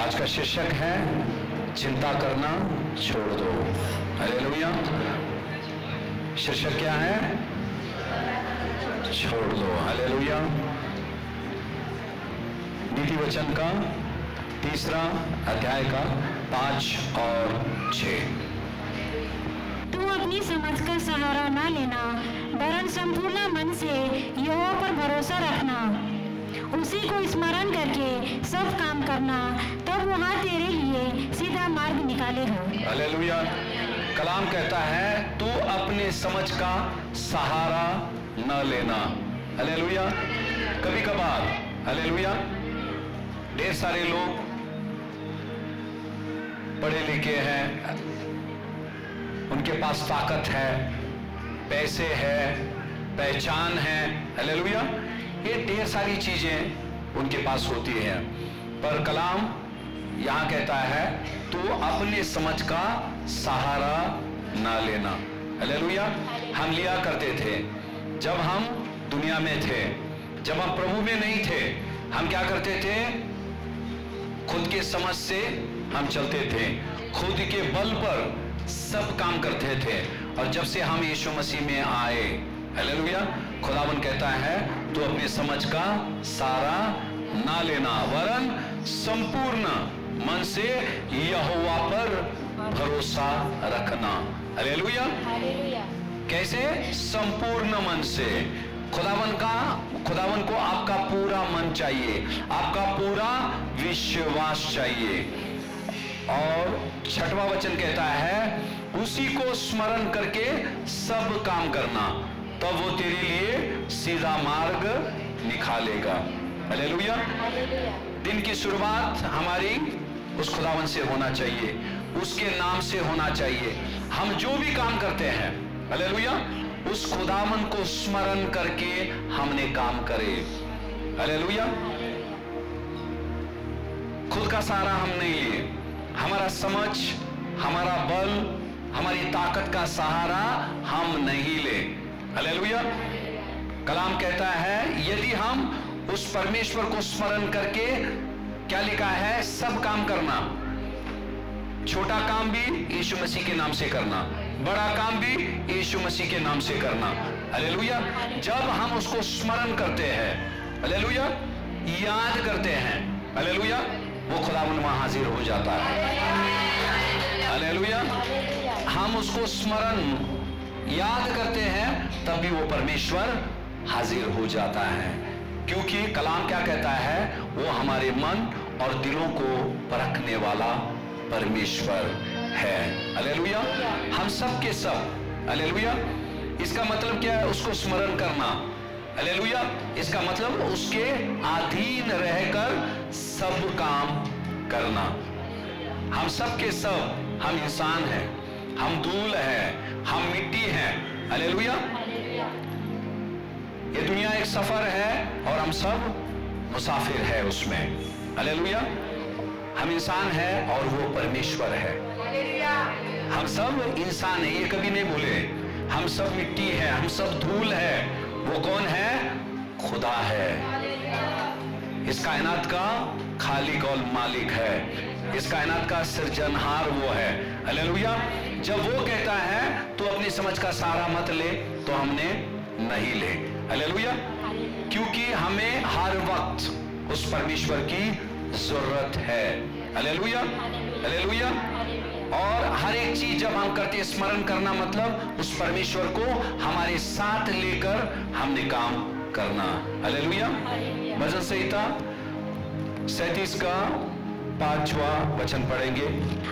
आज का शीर्षक है चिंता करना छोड़ दो। हालेलुया। शीर्षक क्या है? छोड़ दो। हालेलुया। नीति वचन का 3 अध्याय का 5 और 6। तू अपनी समझ का सहारा न लेना, वरन संपूर्ण मन से यहोवा पर भरोसा रखना, उसी को स्मरण करके सब काम करना, तब वहाँ तेरे लिए सीधा मार्ग निकालेगा। हालेलुया। कलाम कहता है तू अपने समझ का सहारा न लेना। हालेलुया। कभी कभार, हालेलुया, ढेर सारे लोग पढ़े लिखे हैं, उनके पास ताकत है, पैसे है, पहचान है, हालेलुया, ये ढेर सारी चीजें उनके पास होती हैं, पर कलाम यहां कहता है तू अपने समझ का सहारा ना लेना। हालेलुया। हम लिया करते थे जब हम दुनिया में थे, जब हम प्रभु में नहीं थे, हम क्या करते थे? खुद के समझ से हम चलते थे, खुद के बल पर सब काम करते थे, और जब से हम यीशु मसीह में आए, हालेलुया, खुदावन कहता है तू अपने समझ का सहारा ना लेना, वरन संपूर्ण मन से यहोवा पर भरोसा रखना। हालेलुया। कैसे? संपूर्ण मन से। खुदावन को आपका पूरा मन चाहिए, आपका पूरा विश्वास चाहिए। और 6वां वचन कहता है उसी को स्मरण करके सब काम करना, तब वो तेरे लिए सीधा मार्ग निकालेगा। हालेलुया। दिन की शुरुआत हमारी उस खुदावन से होना चाहिए, उसके नाम से होना चाहिए। हम जो भी काम करते हैं, हालेलुया, उस खुदावन को स्मरण करके हमने काम करे। हालेलुया। खुद का सहारा हम नहीं लिए, हमारा समझ, हमारा बल, हमारी ताकत का सहारा हम नहीं ले। हालेलुया। कलाम कहता है यदि हम उस परमेश्वर को स्मरण करके, क्या लिखा है? सब काम करना, छोटा काम भी यीशु मसीह के नाम से करना, बड़ा काम भी यीशु मसीह के नाम से करना। हालेलुया। जब हम उसको स्मरण करते हैं, हालेलुया, याद करते हैं, हालेलुया, वो खुदावन वहां हाजिर हो जाता है। हालेलुया। हम उसको स्मरण याद करते हैं, तभी वो परमेश्वर हाजिर हो जाता है, क्योंकि कलाम क्या कहता है? वो हमारे मन और दिलों को परखने वाला परमेश्वर है। हालेलुया। हम सब के सब, हालेलुया, इसका मतलब क्या है? उसको स्मरण करना। हालेलुया। इसका मतलब उसके अधीन रहकर सब काम करना। हम सब के सब, हम इंसान हैं, हम धूल हैं, हम मिट्टी हैं। हालेलुया। ये दुनिया एक सफर है और हम सब मुसाफिर है उसमें। हालेलुया। हम इंसान है और वो परमेश्वर है। हम सब इंसान है, ये कभी नहीं भूले। हम सब मिट्टी है, हम सब धूल है। वो कौन है? खुदा है। इस कायनात का खालिक और मालिक है, इस कायनात का सृजनहार वो है। हालेलुया। जब वो कहता है तू अपनी समझ का सहारा मत ले, तो हमने नहीं ले। हालेलुया। क्योंकि हमें हर वक्त उस परमेश्वर की जरूरत है। हालेलुया। हालेलुया। और हर एक चीज जब हम करते, स्मरण करना मतलब उस परमेश्वर को हमारे साथ लेकर हमने काम करना। हालेलुया। भजन संहिता 37 का 5वां वचन पढ़ेंगे।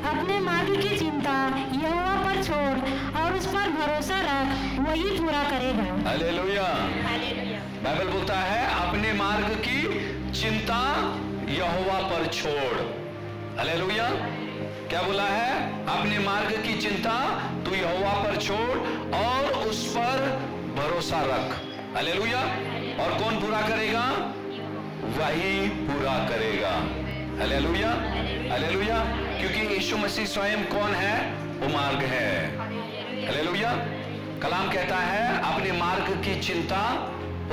अपने मार्ग की चिंता यहोवा पर छोड़ और उस पर भरोसा रख, वही पूरा करेगा। हालेलुया। बाइबल बोलता है अपने मार्ग की चिंता यहोवा पर छोड़। हालेलुया। क्या बोला है? अपने मार्ग की चिंता तू यहोवा पर छोड़ और उस पर भरोसा रख। हालेलुया। और कौन पूरा करेगा? वही पूरा करेगा। हालेलुया। हालेलुया। क्योंकि यीशु मसीह स्वयं कौन है? वो मार्ग है। हालेलुया। कलाम कहता है अपने मार्ग की चिंता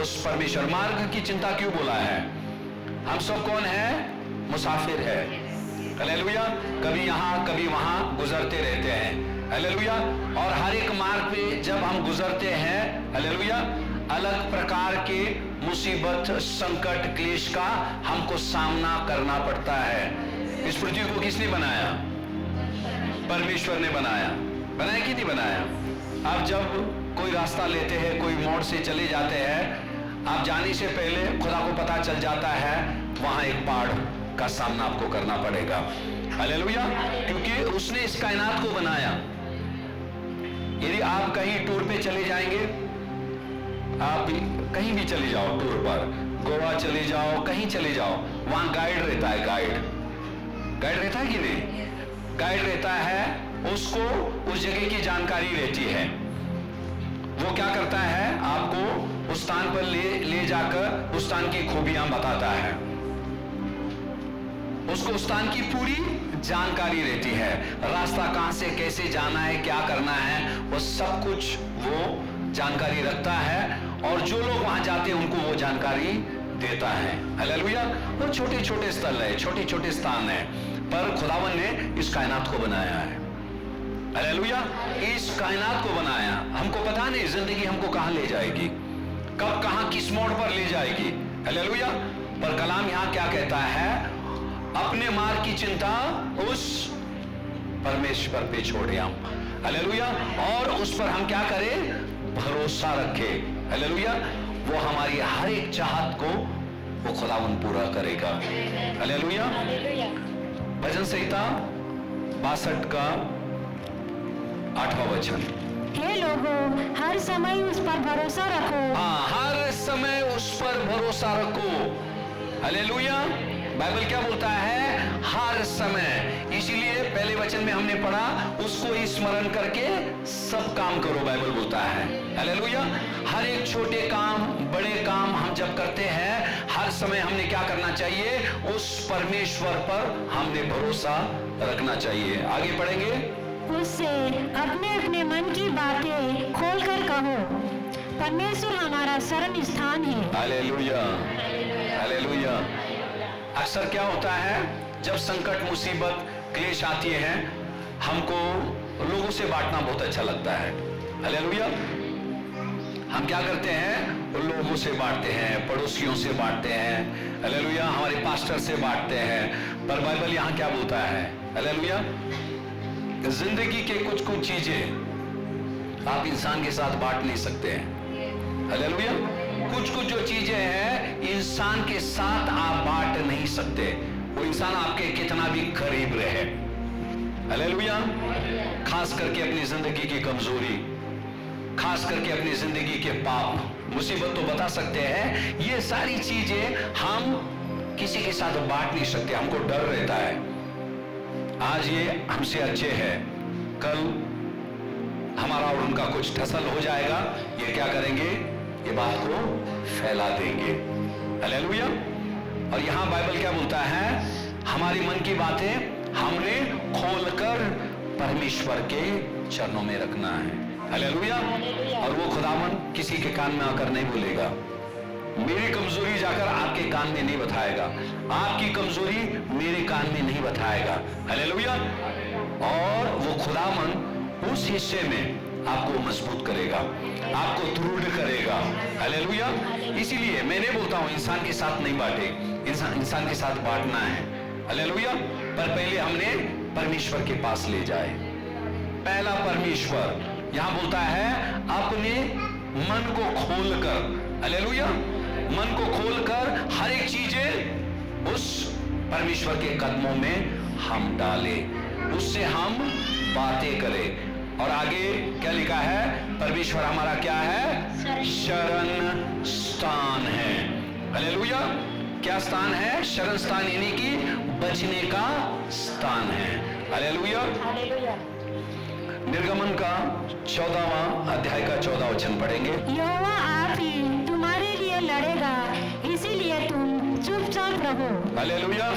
उस परमेश्वर। मार्ग की चिंता क्यों बोला है? हम सब कौन है? मुसाफिर है। हालेलुया। कभी यहाँ कभी वहां गुजरते रहते हैं, हालेलुया। और हर एक मार्ग पे जब हम गुजरते हैं, हालेलुया, अलग प्रकार के मुसीबत, संकट, क्लेश का हमको सामना करना पड़ता है। इस पृथ्वी को किसने बनाया? परमेश्वर ने बनाया। बनाया कि नहीं बनाया? आप जब कोई रास्ता लेते हैं, कोई मोड़ से चले जाते हैं, आप जाने से पहले खुदा को पता चल जाता है वहां एक पहाड़ का सामना आपको करना पड़ेगा, हालेलुया, क्योंकि उसने इस कायनात को बनाया। यदि आप कहीं टूर पे चले जाएंगे, आप कहीं भी चले जाओ टूर पर, गोवा चले जाओ, कहीं चले जाओ, वहां गाइड रहता है। गाइड रहता है कि नहीं? गाइड रहता है, उसको उस जगह की जानकारी रहती है। वो क्या करता है? आपको उस स्थान पर ले जाकर उस स्थान की खूबियां बताता है। उसको उस स्थान की पूरी जानकारी रहती है, रास्ता कहां से कैसे जाना है, क्या करना है, वो सब कुछ वो जानकारी रखता है। और जो लोग वहां जाते हैं उनको वो जानकारी देता है, हालेलुया। वो छोटे छोटे स्थल है, छोटे छोटे स्थान है, पर खुदावन ने इस कायनात को बनाया है, हालेलुया। इस कायनात को बनाया। हमको पता नहीं जिंदगी हमको कहां ले जाएगी, कब कहां किस मोड़ पर ले जाएगी, हालेलुया। पर कलाम यहां क्या कहता है? अपने मार्ग की चिंता उस परमेश्वर पे छोड़े हम, हालेलुया। और उस पर हम क्या करें? भरोसा रखे, हालेलुया। वो हमारी हर एक चाहत को वो खुदावन पूरा करेगा, हालेलुया। भजन संहिता 62 का 8वां वचन। हे लोगों, हर समय उस पर भरोसा रखो। हाँ, हर समय उस पर भरोसा रखो, हालेलुया। बाइबल क्या बोलता है? हर समय। इसीलिए पहले वचन में हमने पढ़ा, उसको ही स्मरण करके सब काम करो, बाइबल बोलता है, हालेलुया। हर एक छोटे काम, बड़े काम हम जब करते हैं, हर समय हमने क्या करना चाहिए? उस परमेश्वर पर हमने भरोसा रखना चाहिए। आगे पढ़ेंगे। उससे अपने अपने मन की बातें खोलकर कहो, परमेश्वर हमारा शरण स्थान है। Hallelujah, hallelujah. अक्सर क्या होता है, जब संकट, मुसीबत, क्लेश आती है, हमको लोगों से बांटना बहुत अच्छा लगता है, हालेलुया। हम क्या करते हैं? लोगों से बांटते हैं, पड़ोसियों से बांटते हैं, हालेलुया, हमारे पास्टर से बांटते हैं। पर बाइबल यहां क्या बोलता है, हालेलुया? जिंदगी के कुछ कुछ चीजें आप इंसान के साथ बांट नहीं सकते हैं, हालेलुया। कुछ कुछ जो चीजें हैं इंसान के साथ आप बांट नहीं सकते, वो इंसान आपके कितना भी करीब रहे, हालेलुया। खास करके अपनी जिंदगी की कमजोरी, खास करके अपनी जिंदगी के पाप, मुसीबत तो बता सकते हैं, ये सारी चीजें हम किसी के साथ बांट नहीं सकते, हमको डर रहता है। आज ये हमसे अच्छे हैं, कल हमारा और उनका कुछ ठसल हो जाएगा, ये क्या करेंगे? ये बात को फैला देंगे, हालेलुया। और यहां बाइबल क्या बोलता है? हमारी मन की बातें हमने खोलकर परमेश्वर के चरणों में रखना है, हालेलुया। और वो खुदावन किसी के कान में आकर नहीं बोलेगा, मेरी कमजोरी जाकर आपके कान में नहीं बताएगा, आपकी कमजोरी मेरे कान में नहीं बताएगा, हालेलुया। और वो खुदावन उस हिस्से में आपको मजबूत करेगा, आपको दृढ़ करेगा, हालेलुया। इसीलिए मैं नहीं बोलता हूं इंसान के साथ नहीं बांटे, इंसान के साथ बांटना है, हालेलुया। पर पहले हमने परमेश्वर के पास ले जाए। पहला परमेश्वर यहां बोलता है अपने मन को खोलकर, हालेलुया, मन को खोलकर हर एक चीजें उस परमेश्वर के कदमों में हम डालें, उससे हम बातें करें। और आगे क्या लिखा है? परमेश्वर हमारा क्या है? शरण स्थान है, हालेलुया। क्या स्थान है? शरण स्थान, यानी कि बचने का स्थान है, हालेलुया। निर्गमन का 14वां अध्याय का 14 वचन पढ़ेंगे। यहोवा आप ही तुम्हारे लिए लड़ेगा, इसीलिए तुम चुपचाप रहो, हालेलुया।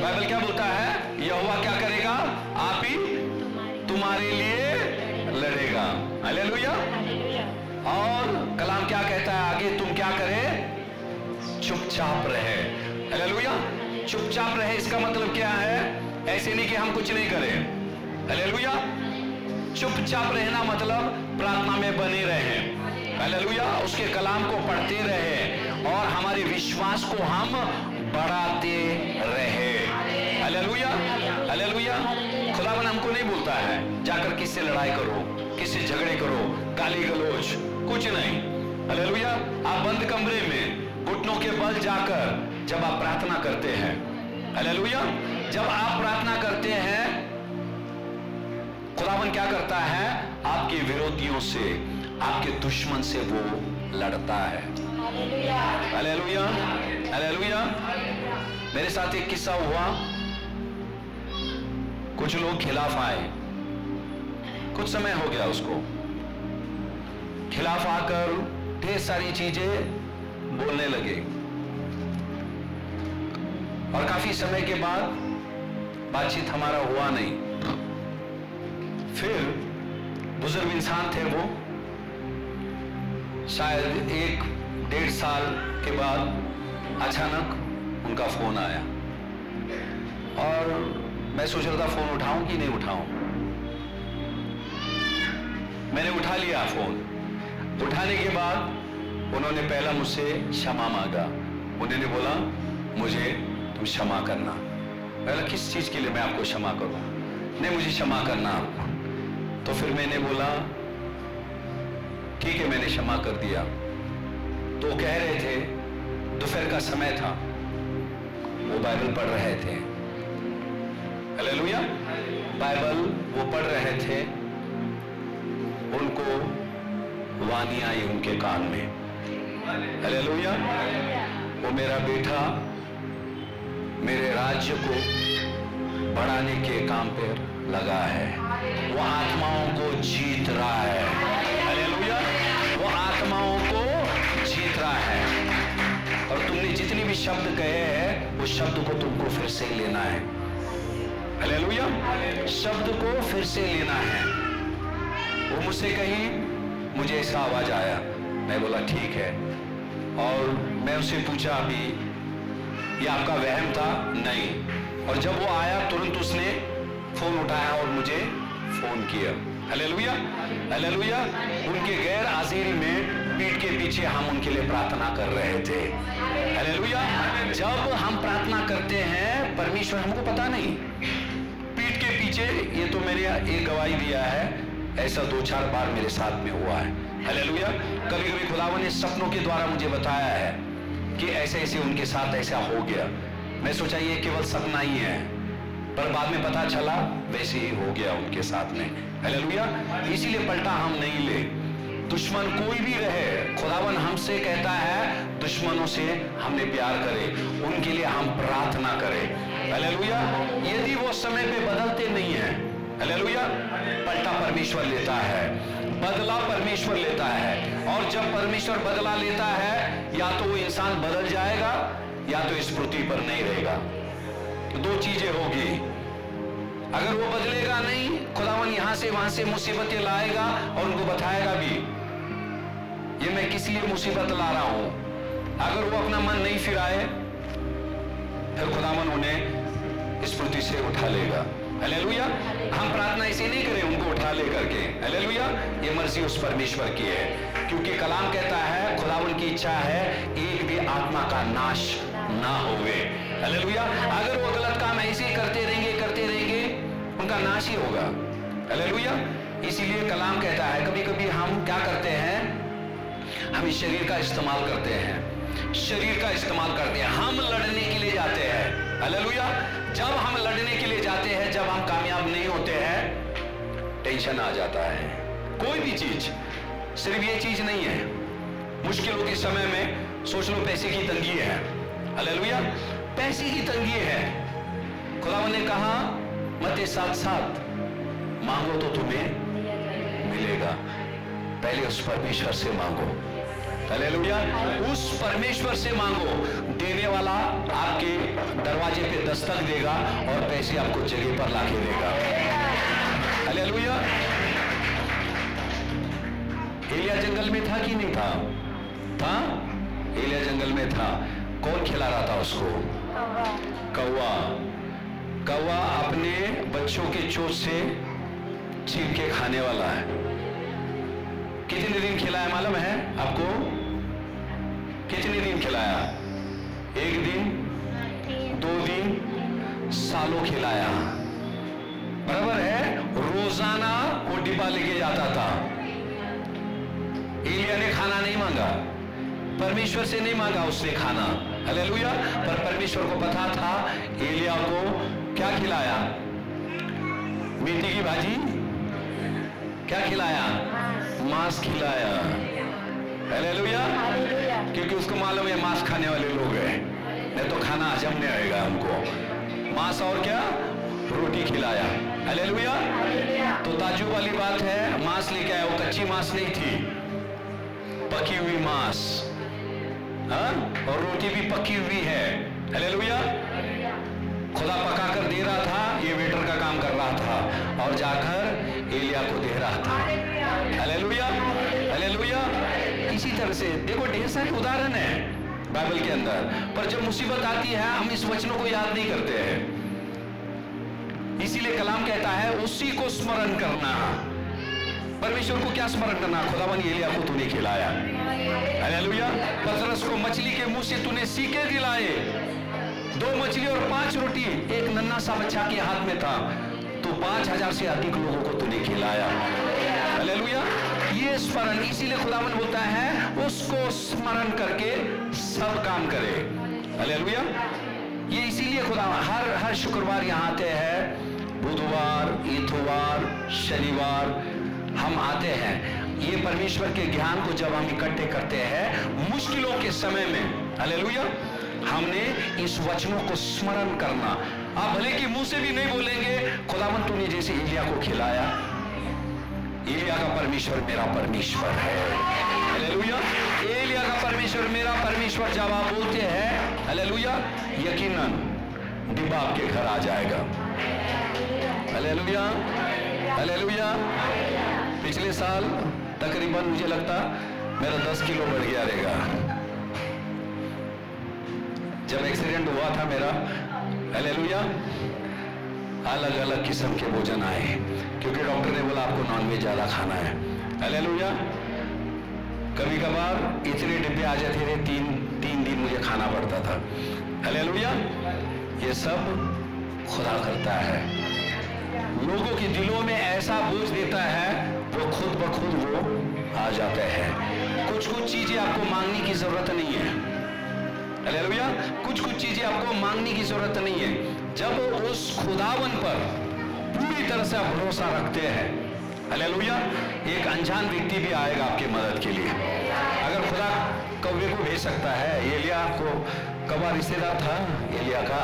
बाइबल क्या बोलता है? यहोवा क्या करेगा? आप ही तुम्हारे लिए लड़ेगा, हालेलुया। और कलाम क्या कहता है आगे? तुम क्या करें? चुपचाप रहे, हालेलुया। चुपचाप रहे, इसका मतलब क्या है? हम कुछ नहीं करें। हालेलुया। चुपचाप रहना मतलब प्रार्थना में बने रहें। हालेलुया। उसके कलाम को पढ़ते रहे और हमारे विश्वास को हम बढ़ाते रहे। हालेलुया। हालेलुया। खुदावन हमको नहीं बोलता है जाकर किससे लड़ाई करो, किससे झगड़े करो, गाली गलौज, कुछ नहीं। हालेलुया। आप बंद कमरे में घुटनों के बल जाकर जब आप प्रार्थना करते हैं, हालेलुया, जब आप प्रार्थना करते हैं, खुदावन क्या करता है? आपके विरोधियों से, आपके दुश्मन से वो लड़ता है। हालेलुया। हालेलुया। मेरे साथ एक किस्सा हुआ। कुछ लोग खिलाफ आए, कुछ समय हो गया उसको, खिलाफ आकर ढेर सारी चीजें बोलने लगे और काफी समय के बाद बातचीत हमारा हुआ नहीं। फिर बुजुर्ग इंसान थे वो, शायद 1-1.5 साल के बाद अचानक उनका फोन आया और मैं सोच रहा था फोन उठाऊं कि नहीं उठाऊं। मैंने उठा लिया फोन। उठाने के बाद उन्होंने पहला मुझसे क्षमा मांगा। उन्होंने बोला मुझे तुम क्षमा करना। पहला किस चीज के लिए मैं आपको क्षमा करूं? नहीं, मुझे क्षमा करना आपको। तो फिर मैंने बोला ठीक है, मैंने क्षमा कर दिया। तो कह रहे थे, दोपहर का समय था, वो बाइबल पढ़ रहे थे। हालेलुया। बाइबल वो पढ़ रहे थे, उनको वाणी आई उनके कान में। हालेलुया। वो मेरा बेटा मेरे राज्य को बढ़ाने के काम पर लगा है, वो आत्माओं को जीत रहा है। हालेलुया। वो आत्माओं को जीत रहा है। और तुमने जितनी भी शब्द कहे हैं, वो शब्द को तुमको फिर से लेना है। हालेलुया। शब्द को फिर से लेना है। वो मुझसे कही, मुझे ऐसा आवाज आया। मैं बोला ठीक है। और मैं उससे पूछा अभी ये आपका वहम था? नहीं। और जब वो आया तुरंत उसने फोन उठाया और मुझे फोन किया। हालेलुया। हालेलुया। उनके गैर हाजिरी में पीठ के पीछे हम उनके लिए प्रार्थना कर रहे थे। हालेलुया। जब हम प्रार्थना करते हैं, परमेश्वर हमको पता नहीं, पीठ के पीछे, ये तो मेरे एक गवाही दिया है, ऐसा 2-4 बार मेरे साथ में हुआ है। हालेलुया। कभी कभी खुदावन ने सपनों के द्वारा मुझे बताया है कि ऐसे ऐसे उनके साथ ऐसा हो गया। मैं सोचा ये केवल सपना ही है, पर बाद में पता चला वैसे ही हो गया उनके साथ में। हालेलुया। इसीलिए पलटा हम नहीं ले। दुश्मन कोई भी रहे, खुदावन हमसे कहता है दुश्मनों से हमने प्यार करे, उनके लिए हम प्रार्थना करें। हालेलुया। यदि वो समय पे बदलते नहीं है, हालेलुया, पलटा परमेश्वर लेता है, बदला परमेश्वर लेता है। और जब परमेश्वर बदला लेता है, या तो वो इंसान बदल जाएगा या तो इस पृथ्वी पर नहीं रहेगा। तो 2 चीजें होगी। अगर वो बदलेगा नहीं, खुदावन यहां से वहां से मुसीबतें लाएगा और उनको बताएगा भी ये मैं किस लिए मुसीबत ला रहा हूं। अगर वो अपना मन नहीं फिराए, फिर खुदावन उन्हें इस पृथ्वी से उठा लेगा। हालेलुया। हम प्रार्थना इसे नहीं करें उनको उठा ले करके। हालेलुया। ये मर्जी उस परमेश्वर की है, क्योंकि कलाम कहता है खुदावन की इच्छा है एक भी आत्मा का नाश ना होवे। हालेलुया। अगर वो गलत काम ऐसे ही करते रहेंगे, उनका नाश ही होगा। हालेलुया। इसीलिए कलाम कहता है कभी कभी हम क्या करते हैं, हम इस शरीर का इस्तेमाल करते हैं, शरीर का इस्तेमाल करते हैं, हम लड़ने के लिए जाते हैं। हालेलुया। जब हम लड़ने के लिए जाते हैं, जब हम कामयाब नहीं होते हैं, टेंशन आ जाता है। कोई भी चीज, सिर्फ ये चीज नहीं है, मुश्किलों के समय में सोच लो पैसे की तंगी है। हालेलुया। पैसे की तंगी है, खुदावन ने कहा मत्ती 7:7 मांगो तो तुम्हें मिलेगा, पहले उस परमेश्वर से मांगो। हालेलुया। उस परमेश्वर से मांगो, देने वाला आपके दरवाजे पे दस्तक देगा और पैसे आपको जगह पर लाके देगा। हालेलुया। एलिया जंगल में था कि नहीं था? एलिया जंगल में था। कौन खिला रहा था उसको? कौवा। कौवा अपने बच्चों के चोट से छीन के खाने वाला है। कितने दिन खिलाया मालूम है आपको? कितने दिन खिलाया? 1 दिन, 2 दिन, सालों खिलाया। बराबर है? रोजाना वो डिब्बा लेके जाता था। एलिया ने खाना नहीं मांगा, परमेश्वर से नहीं मांगा उसने खाना, हालेलुया। पर परमेश्वर को पता था एलिया को क्या खिलाया? मेथी की भाजी, क्या खिलाया? मांस खिलाया, हालेलुया। क्योंकि उसको मालूम है मांस खाने वाले लोग हैं, नहीं तो खाना हजम नहीं आएगा हमको। मांस और क्या? रोटी खिलाया, हालेलुया। तो ताज्जुब वाली बात है, मांस लेके आया, वो कच्ची मांस नहीं थी, पकी हुई मांस, हाँ, और रोटी भी पकी हुई है, हालेलुया। खुदा पका कर दे रहा था, ये वेटर का काम कर रहा था और जाकर एलिया को दे रहा था, हालेलुया, हालेलुया। इसी तरह से देखो ढेर सारे उदाहरण है बाइबल के अंदर, पर जब मुसीबत आती है हम इस वचनों को याद नहीं करते हैं। इसीलिए कलाम कहता है उसी को स्मरण करना। परमेश्वर को क्या स्मरण करना? खुदावन एलिया को तूने खिलाया, हालेलुया। पतरस को मछली के मुंह से तूने सीके दिलाए, 2 मछली और 5 रोटी एक नन्हा सा बच्चा के हाथ में था, तो 5000 से अधिक लोगों को तूने खिलाया, हालेलुया। ये स्मरण, इसीलिए खुदावन बोलता है उसको स्मरण करके सब काम करे, हालेलुया। ये इसीलिए खुदा हर शुक्रवार यहाँ आते हैं, बुधवार, इतवार, शनिवार हम आते हैं। ये परमेश्वर के ज्ञान को जब हम इकट्ठे करते हैं मुश्किलों के समय में, हालेलुया, हमने इस वचनों को स्मरण करना। आप भले कि मुंह से भी नहीं बोलेंगे, खुदावन तूने जैसे एलिया को खिलाया, एलिया का परमेश्वर मेरा परमेश्वर है, हालेलुया। एलिया का परमेश्वर मेरा परमेश्वर जब आप बोलते हैं, हालेलुया, यकीनन डिब्बा आपके घर आ जाएगा, हालेलुया, हालेलुया। पिछले साल तकरीबन मुझे लगता मेरा 10 किलो बढ़ गया रहेगा। जब एक्सीडेंट हुआ था मेरा, हालेलुया, अलग अलग किस्म के भोजन आए, क्योंकि डॉक्टर ने बोला आपको नॉनवेज ज्यादा खाना है, हालेलुया। कभी कभार इतने डिब्बे आ जाते थे, 3 दिन मुझे खाना पड़ता था, हालेलुया। ये सब खुदा करता है, लोगों के दिलों में ऐसा बोझ देता है, वो खुद ब खुद वो आ जाते हैं। कुछ चीजें आपको मांगने की जरूरत नहीं है, हालेलुया। कुछ चीजें आपको मांगने की जरूरत नहीं है। जब उस खुदावन पर पूरी तरह से आप भरोसा रखते हैं, हालेलुया, एक अनजान व्यक्ति भी आएगा आपकी मदद के लिए। अगर खुदा कौवे को भेज सकता है, एलिया को कौवा रिश्तेदार था, एलिया का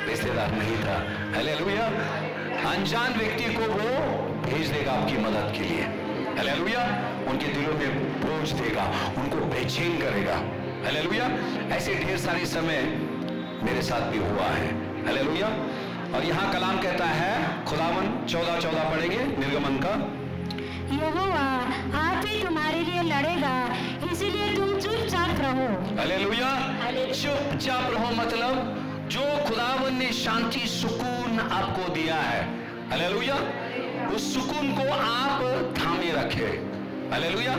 रिश्तेदार नहीं था, हालेलुया। अनजान व्यक्ति को वो भेज देगा आपकी मदद के लिए, हालेलुया। उनके दिलों में बोझ देगा, उनको बेचैन करेगा, हालेलुया। ऐसे ढेर सारे समय मेरे साथ भी हुआ है, हालेलुया। और यहाँ कलाम कहता है, खुदावन 14:14 पढ़ेंगे निर्गमन का, यहोवा आप ही तुम्हारे लिए लड़ेगा, इसीलिए तुम चुपचाप रहो, हालेलुया। चुपचाप रहो मतलब जो खुदावन ने शांति सुकून आपको दिया है, हालेलुया, उस सुकून को आप थामे रखे, हालेलुया।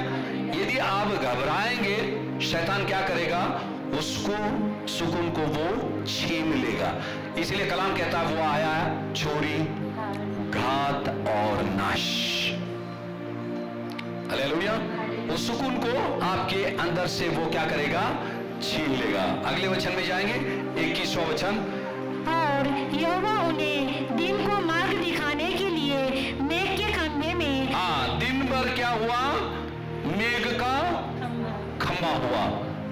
यदि आप घबराएंगे, शैतान क्या करेगा? उसको सुकून को वो छीन लेगा। इसलिए कलाम कहता है वो आया है चोरी, घात और नाश, हालेलुया। उस सुकून को आपके अंदर से वो क्या करेगा? छीन लेगा। अगले वचन में जाएंगे, 21वां वचन, और यहोवा उन्हें दिन को मार्ग दिखाने के लिए मेघ के खंभे में, हाँ, दिन भर क्या हुआ? मेघ का खंभा हुआ,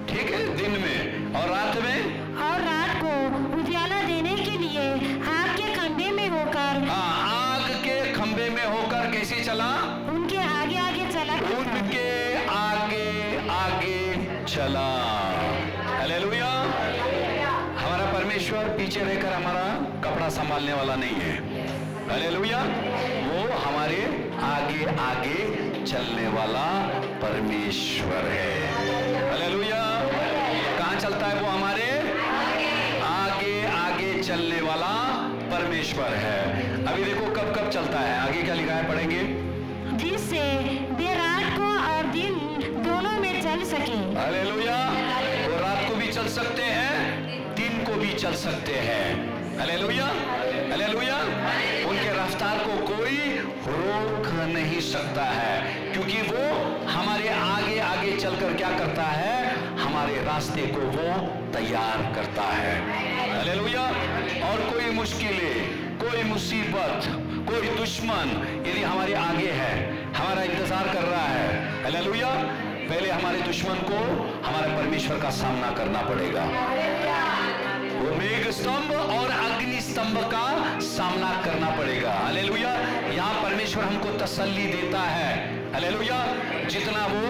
ठीक है, दिन में, और रात में, और रात को उजाला देने के लिए आग के खंभे में होकर, हाँ, आग के खंभे में होकर कैसे चला? उनके आगे आगे चला, उनके आगे आगे चला, हालेलुया। हमारा परमेश्वर पीछे रहकर हमारा कपड़ा संभालने वाला नहीं है, हालेलुया। वो हमारे आगे आगे चलने वाला परमेश्वर है, हालेलुया। कहाँ चलता है वो? हमारे आगे आगे चलने वाला परमेश्वर। परमेश्वर है। अभी देखो कब कब चलता है, आगे क्या लिखा है, पढ़ेंगे। जिससे वे रात को और दिन दोनों में चल सके। हालेलुया। वो रात को भी चल सकते हैं, दिन को भी चल सकते हैं। Hallelujah, hallelujah. उनके रफ्तार को कोई रोक नहीं सकता है, क्योंकि वो हमारे आगे आगे चलकर क्या करता है, हमारे रास्ते को वो तैयार करता है। हालेलुया। और कोई मुश्किलें, कोई मुसीबत, कोई दुश्मन यदि हमारे आगे है, हमारा इंतजार कर रहा है, हालेलुया, पहले हमारे दुश्मन को हमारे परमेश्वर का सामना करना पड़ेगा। वो मेघ स्तंभ और अग्नि स्तंभ का सामना करना पड़ेगा। हालेलुया। यहाँ परमेश्वर हमको तसल्ली देता है। हालेलुया। जितना वो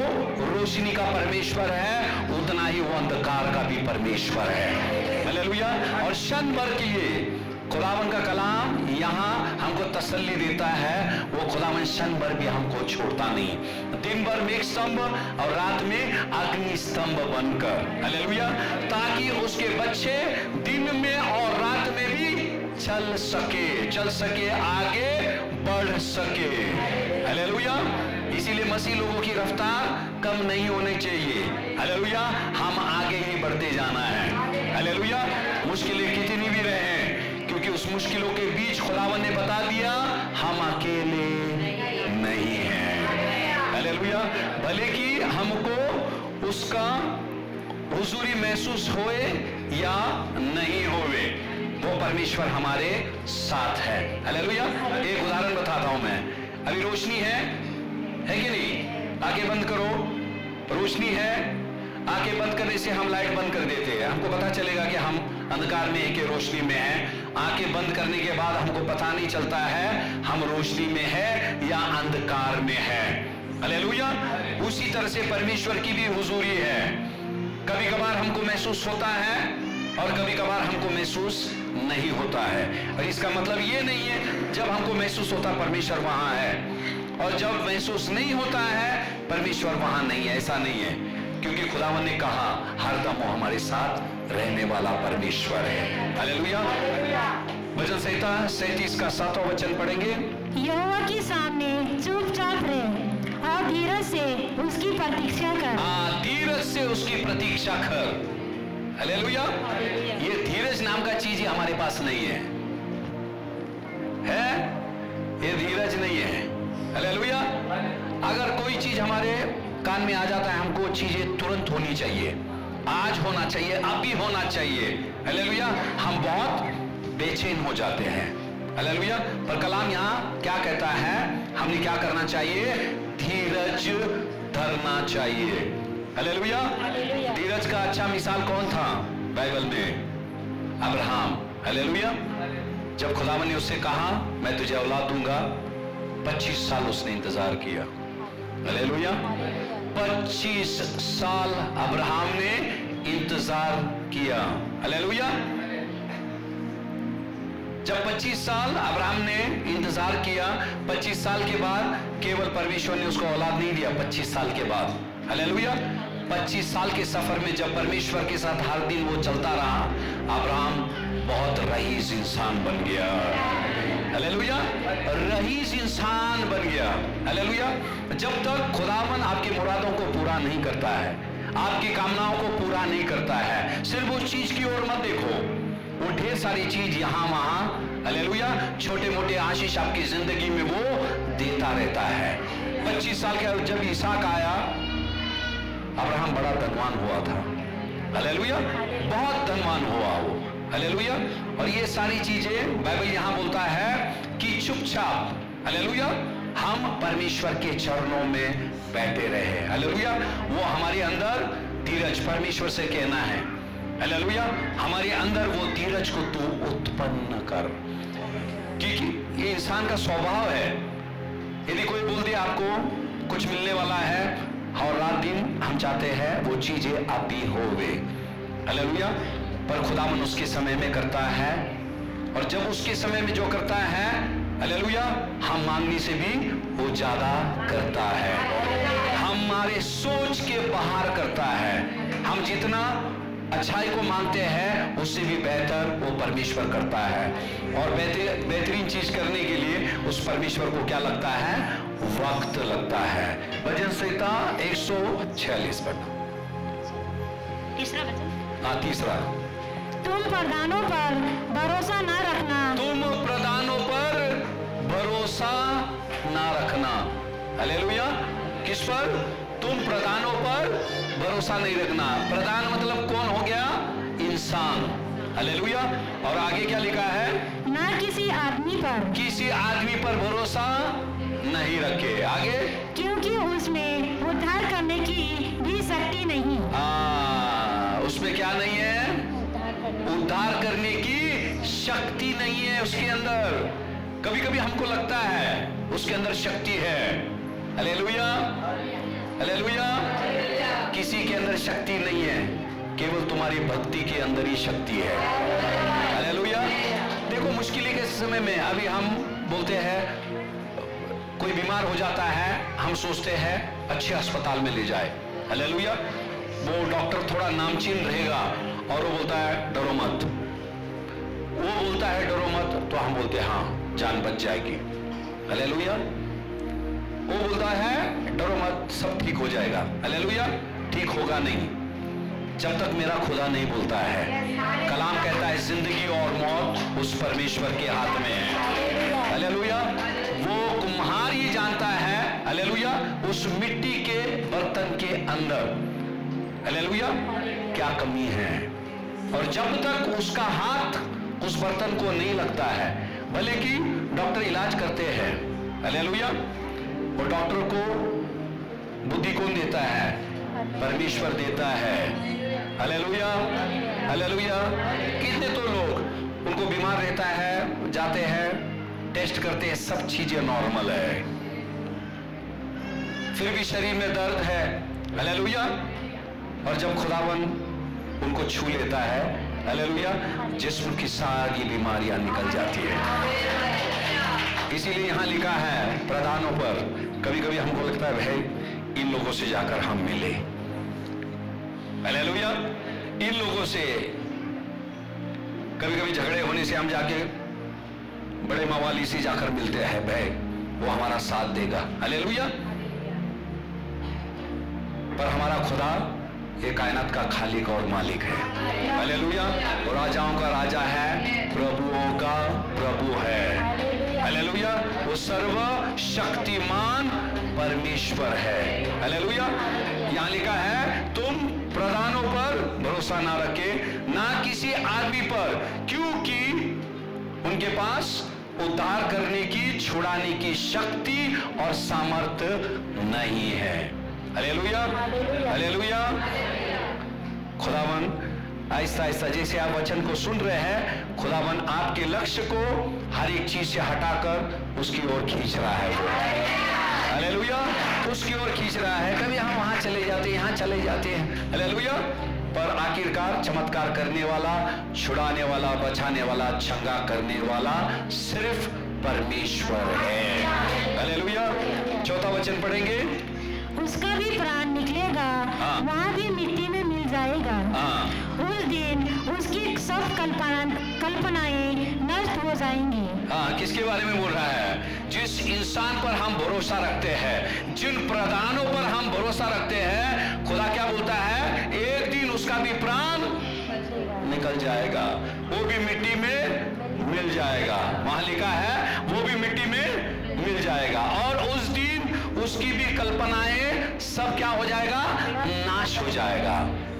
रोशनी का परमेश्वर है, उतना ही वो अंधकार का भी परमेश्वर है। हालेलुया। और क्षण भर के लिए खुदावन का कलाम यहाँ हमको तसल्ली देता है। वो खुदावन क्षण भर भी हमको छोड़ता नहीं, दिन भर मेघ स्तंभ और रात में अग्नि स्तंभ बनकर। हालेलुया। ताकि उसके बच्चे दिन में और रात में भी चल सके, आगे बढ़ सके। हालेलुया। इसीलिए मसीह लोगों की रफ्तार कम नहीं होनी चाहिए। हालेलुया। हम आगे ही बढ़ते जाना है। हालेलुया। मुश्किलें कितनी भी रहे, क्योंकि उस मुश्किलों के बीच खुदावन ने बता दिया हम अकेले नहीं हैं। हालेलुया। भले कि हमको उसका हुजूरी महसूस होए या नहीं होवे, वो परमेश्वर हमारे साथ है। हालेलुया। एक उदाहरण बताता हूं मैं। अभी रोशनी है कि नहीं? आंखें बंद करो, रोशनी है। आंखें बंद करने से हम लाइट बंद कर देते हैं, हमको पता चलेगा कि हम अंधकार में है कि रोशनी में है। आंखें बंद करने के बाद हमको पता नहीं चलता है हम रोशनी में है या अंधकार में है। हालेलुया। उसी तरह से परमेश्वर की भी हुजूरी है। कभी कभार हमको महसूस होता है और कभी कभार हमको महसूस नहीं होता है। और इसका मतलब ये नहीं है जब हमको महसूस होता परमेश्वर वहां है, और जब महसूस नहीं होता है परमेश्वर वहां नहीं है, ऐसा नहीं है। क्योंकि खुदावन ने कहा हरदम वो हमारे साथ रहने वाला परमेश्वर है। हालेलुया। भजन संहिता 37 का 7वां वचन पढ़ेंगे। यहोवा के सामने चुपचाप रह और धीरज से उसकी प्रतीक्षा कर। धीरज से उसकी प्रतीक्षा कर। हालेलुया। ये धीरज नाम का चीज ही हमारे पास नहीं है, ये धीरज नहीं है। हालेलुया। अगर कोई चीज हमारे कान में आ जाता है, हमको चीजें तुरंत होनी चाहिए, आज होना चाहिए, अभी होना चाहिए। हालेलुया। हम बहुत बेचैन हो जाते हैं। हालेलुया। पर कलाम यहाँ क्या कहता है, हमने क्या करना चाहिए? धीरज धरना चाहिए। हालेलुया। धीरज का अच्छा मिसाल कौन था बाइबल में? अब्राहम। हालेलुया। जब खुदावन ने उससे कहा मैं तुझे औलाद दूंगा, 25 साल उसने इंतजार किया। हालेलुया। 25 साल अब्राहम ने इंतजार किया। हालेलुया। जब 25 साल अब्राहम ने इंतजार किया, 25 साल के बाद केवल परमेश्वर ने उसको औलाद नहीं दिया। 25 साल के बाद, हालेलुया, 25 साल के सफर में जब परमेश्वर के साथ हर दिन वो चलता रहा, अब्राहम बहुत रईस इंसान बन गया। हालेलुया। रईस इंसान बन गया। हालेलुया। जब तक खुदावन आपकी मुरादों को पूरा नहीं करता है, आपकी कामनाओं को पूरा नहीं करता है, सिर्फ उस चीज की ओर मत देखो, वो ढेर सारी चीज यहां वहां, हालेलुया, छोटे मोटे आशीष आपकी जिंदगी में वो देता रहता है। 25 साल के जब इसहाक आया, अब्राहम बड़ा धनवान हुआ था। हालेलुया। बहुत धनवान हुआ वो। हालेलुया। और ये सारी चीजें बाइबल यहां बोलता है कि चुपचाप, हालेलुया, हम परमेश्वर के चरणों में बैठे रहे। हालेलुया। वो हमारे अंदर धीरज, परमेश्वर से कहना है, हालेलुया, हमारे अंदर वो धीरज को तू उत्पन्न कर। क्योंकि ये इंसान का स्वभाव है, यदि कोई बोल दे आपको कुछ मिलने वाला है और रात दिन हम चाहते हैं वो चीजें अभी होवे। हालेलुया। पर खुदावन उसके समय में करता है, और जब उसके समय में जो करता है, हालेलुया, हम मांगने से भी वो ज्यादा करता है, हमारे सोच के बाहर करता है। हम जितना अच्छाई को मांगते हैं उससे भी बेहतर वो परमेश्वर करता है। और बेहतरीन चीज करने के लिए उस परमेश्वर को क्या लगता है? वक्त लगता है। भजन संहिता 146 पढ़ना। तीसरा वचन। हाँ, तीसरा। तुम प्रधानों पर भरोसा न रखना। तुम प्रधानों पर भरोसा ना रखना। हालेलुया। किस पर? तुम प्रधानों पर भरोसा नहीं रखना। प्रधान मतलब कौन हो गया? इंसान। हालेलुया। और आगे क्या लिखा है? ना किसी आदमी पर। किसी आदमी पर भरोसा नहीं रखे। आगे? क्योंकि उसमें उद्धार करने की भी शक्ति नहीं। उसमें क्या नहीं है? उद्धार करने की शक्ति नहीं है उसके अंदर। कभी कभी हमको लगता है उसके अंदर शक्ति है। Hallelujah, hallelujah. किसी के अंदर शक्ति नहीं है, केवल तुम्हारी भक्ति के अंदर ही शक्ति है। हालेलुया। देखो, मुश्किल के समय में अभी हम बोलते हैं, कोई बीमार हो जाता है, हम सोचते हैं अच्छे अस्पताल में ले जाए। हालेलुया। वो डॉक्टर थोड़ा नामचीन रहेगा और वो बोलता है डरो मत। वो बोलता है डरो मत, तो हम बोलते हैं हाँ, जान बच जाएगी। हालेलुया। वो बोलता है डरो मत, सब ठीक हो जाएगा। हालेलुया। ठीक होगा नहीं जब तक मेरा खुदा नहीं बोलता है। कलाम कहता है जिंदगी और मौत उस परमेश्वर के हाथ में है। हालेलुया। वो कुम्हार ही जानता है, हालेलुया, उस मिट्टी के बर्तन के अंदर, हालेलुया, क्या कमी है। और जब तक उसका हाथ उस बर्तन को नहीं लगता है, भले कि डॉक्टर इलाज करते हैं, हालेलुया, और डॉक्टर को बुद्धि कौन देता है? परमेश्वर देता है। Hallelujah, hallelujah. कितने तो लोग उनको बीमार रहता है, जाते हैं, टेस्ट करते हैं, सब चीजें नॉर्मल है, फिर भी शरीर में दर्द है। हालेलुया। और जब खुदावन उनको छू लेता है, हालेलुया, जिस्म की सारी बीमारियां निकल जाती है। इसीलिए यहां लिखा है प्रधानों पर। कभी कभी हमको लगता है भाई इन लोगों से जाकर हम मिले। हालेलुया। इन लोगों से कभी कभी झगड़े होने से हम जाके बड़े मवाली से जाकर मिलते हैं, भाई वो हमारा साथ देगा। हालेलुया। पर हमारा खुदा ये कायनात का खालिक और मालिक है। हालेलुया। और राजाओं का राजा है, प्रभुओं का प्रभु है। हालेलुया। वो सर्वशक्तिमान परमेश्वर है। हालेलुया। यहाँ लिखा है तुम प्रधानों पर भरोसा ना रखे, ना किसी आदमी पर, क्योंकि उनके पास उद्धार करने की, छुड़ाने की शक्ति और सामर्थ्य नहीं है। Hallelujah, hallelujah. खुदावन आहिस्ता आहिस्ता जैसे आप वचन को सुन रहे हैं, खुदावन आपके लक्ष्य को हर एक चीज से हटाकर उसकी ओर खींच रहा है। हालेलुया। उसकी ओर खींच रहा है। कभी हम वहां चले जाते हैं, यहाँ चले जाते हैं, हालेलुया, पर आखिरकार चमत्कार करने वाला, छुड़ाने वाला, बचाने वाला, चंगा करने वाला सिर्फ परमेश्वर है। हालेलुया। चौथा वचन पढ़ेंगे। उसका भी प्राण निकलेगा, वहाँ भी मिट्टी में मिल जाएगा। उस दिन उसकी सब कल्पनाएं नष्ट हो जाएंगी। किसके बारे में बोल रहा है? जिस इंसान पर हम भरोसा रखते हैं, जिन प्रधानों पर हम भरोसा रखते हैं, खुदा क्या बोलता है? एक दिन उसका भी प्राण निकल जाएगा, वो भी मिट्टी में मिल जाएगा। वहां लिखा है वो भी मिट्टी में मिल जाएगा, और उस दिन उसकी भी कल्पनाएं सब क्या हो जाएगा? नाश हो जाएगा।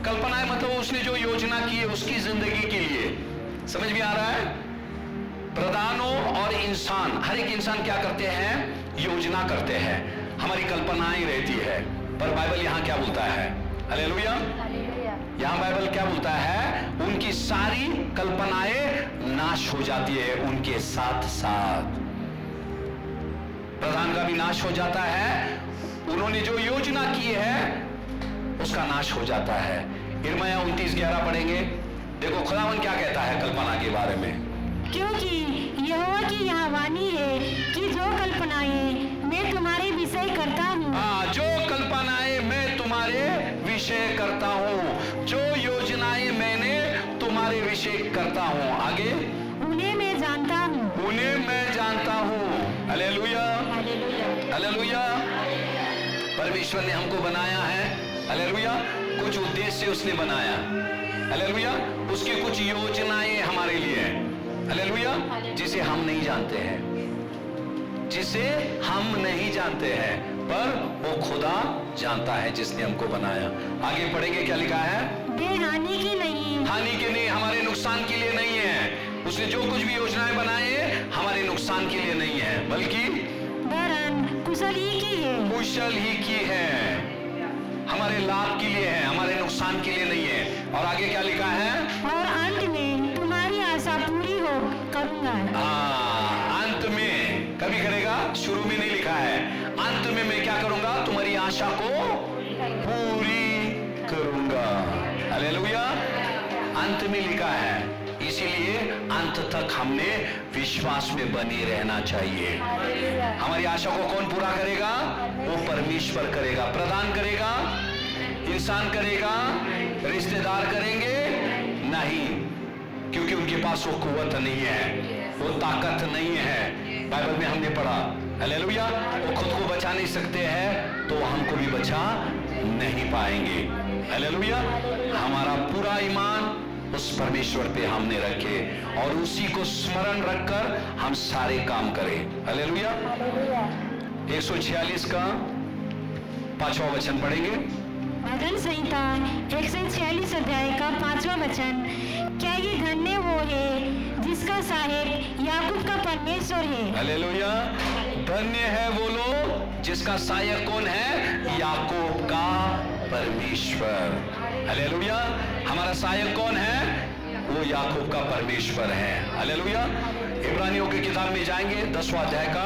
कल्पनाएं मतलब उसने जो योजना की है उसकी जिंदगी के लिए। समझ में आ रहा है? प्रधानों और इंसान, हर एक इंसान क्या करते हैं? योजना करते हैं, हमारी कल्पनाएं रहती है। पर बाइबल यहां क्या बोलता है? हालेलुया। यहां बाइबल क्या बोलता है? उनकी सारी कल्पनाएं नाश हो जाती है उनके साथ साथ। प्रधान का भी नाश हो जाता है, उन्होंने जो योजना की है उसका नाश हो जाता है। यिर्मयाह 29:11 पढ़ेंगे। देखो खुदावन क्या कहता है कल्पना के बारे में। क्योंकि यहोवा की यह वाणी है कि जो कल्पनाएं मैं तुम्हारे विषय करता हूँ, जो कल्पनाएं मैं तुम्हारे विषय करता हूँ, जो योजनाएं मैं हालेलुया, हालेलुया, हालेलुया। परमेश्वर ने हमको बनाया है, हालेलुया, कुछ उद्देश्य से उसने बनाया, हालेलुया। उसकी कुछ योजनाएं हमारे लिए हैं, हालेलुया, जिसे हम नहीं जानते हैं, जिसे हम नहीं जानते हैं, पर वो खुदा जानता है जिसने हमको बनाया। आगे पढ़ेंगे, क्या लिखा है? वे हानि की नहीं, हानि के नहीं, हमारे नुकसान के लिए नहीं है। उसने जो कुछ भी योजनाएं बनाए हमारे नुकसान के लिए नहीं है, बल्कि वरन कुशल ही की है, कुशल ही की है, हमारे लाभ के लिए है, हमारे नुकसान के लिए नहीं है। और आगे क्या लिखा है? और अंत में तुम्हारी आशा पूरी हो करूंगा। अंत में कभी करेगा, शुरू में नहीं लिखा है। अंत में मैं क्या करूंगा? तुम्हारी आशा को पूरी करूंगा, हालेलुया। अंत में लिखा है, इसीलिए अंत तक हमने विश्वास में बने रहना चाहिए। हमारी आशा को कौन पूरा करेगा? वो परमेश्वर करेगा, प्रदान करेगा, इंसान करेगा, रिश्तेदार करेंगे नहीं, क्योंकि उनके पास वो कुव्वत नहीं है, वो ताकत नहीं है। बाइबल में हमने पढ़ा, हालेलुया, वो खुद को बचा नहीं सकते हैं तो हमको भी बचा नहीं पाएंगे, हालेलुया। हमारा पूरा ईमान उस परमेश्वर पे हमने रखे और उसी को स्मरण रखकर हम सारे काम करें, हालेलुया। 146 का 5वां वचन पढ़ेंगे। भजन संहिता 146 अध्याय का 5वां वचन। क्या ये धन्य वो है जिसका सहायक याकूब का परमेश्वर है, हालेलुया। धन्य है वो लोग जिसका सहायक कौन है? याकूब का परमेश्वर, हालेलुया। हमारा सहायक कौन है? वो याकूब का परमेश्वर है, हालेलुया। इब्रानियों की किताब में जाएंगे, 10वां अध्याय का